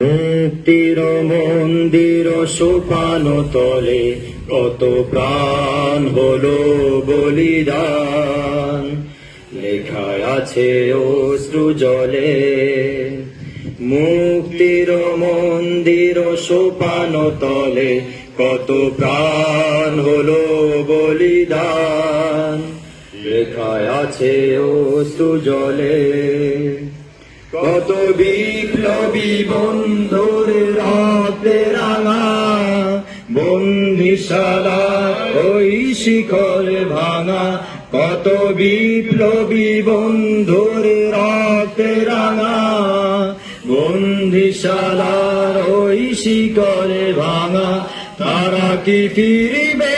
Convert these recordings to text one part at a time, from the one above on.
মুক্তির মন্দির সোপান তলে কত প্রাণ হলো বলিদান, লেখায় আছে অশ্রু জলে। মুক্তির মন্দির সোপান তলে কত প্রাণ হলো বলিদান, লেখায় আছে অশ্রু জলে। কত বিপ্লবী বন্ধুর রাতে রাঙা, বন্দিশালা ওই শিকল ভাঙা। কত বিপ্লবী বন্ধুর রাতে রাঙা, বন্দিশালার ওই শিকল ভাঙা। তারা কি ফিরবে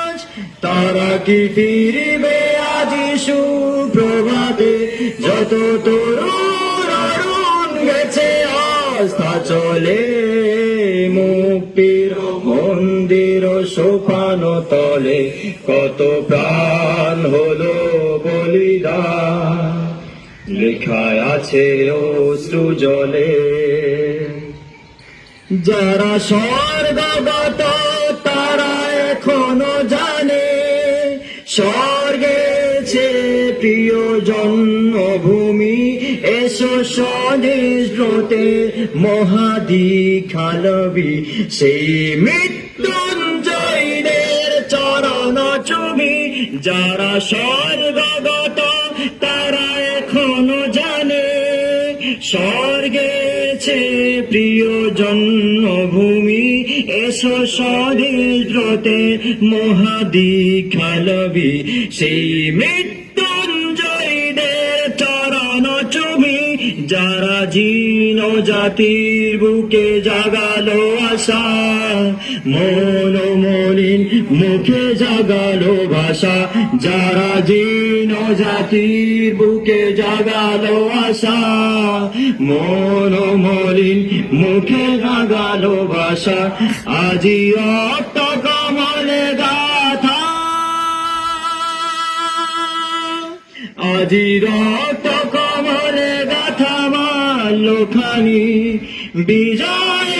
আজ? তারা কি ফিরবে আজ সুপ্রভাতে? যত তরুণ অরুণ গেছে আস্থা চলে, মুক্তির মন্দির সোপান তলে কত প্রাণ হলো বলিদান, লেখায় আছে অশ্রু জলে। যারা স্বর্গগত তারা এখনো জানে, স্বর্গে প্রিয় জন্মভূমি। এসো স্বদেশ ব্রতে মহাদীক্ষালবি, সেই মৃত্যুঞ্জয়ীদের চরণ চুমি। যারা স্বর্গগত তারা এখনো জানে, স্বর্গে প্রিয় জন্মভূমি। এসো স্বদেশ ব্রতে মহাদীক্ষালবি, সেই মৃত্যুঞ্জয়ীদের চরণ চুমি। যারা জীর্ণ জাতির বুকে জাগালো আশা, মনোমলিন মুখে জাগালো ভাষা। যারা জীর্ণ জাতির বুকে জাগালো আশা, মনোমলিন মুখে জাগালো ভাষা। আজি রক্ত কমলে গাথা, আজি রক্ত কমলে গাথা মাল্যখানি। বিজয়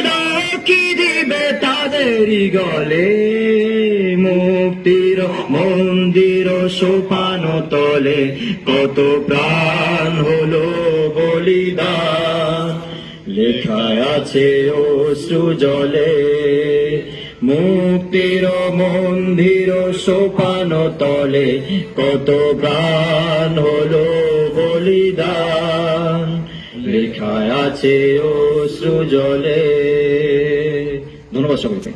কি দিবে তাদেরই গলে, মুক্তির মন্দির সোপান তলে কত প্রাণ হলো বলিদান, লেখায় আছে অশ্রু জলে। মুক্তির মন্দির সোপান তলে কত প্রাণ হলো বলিদান, লেখায় আছে অশ্রু জলে। ধন্যবাদ সকলকে।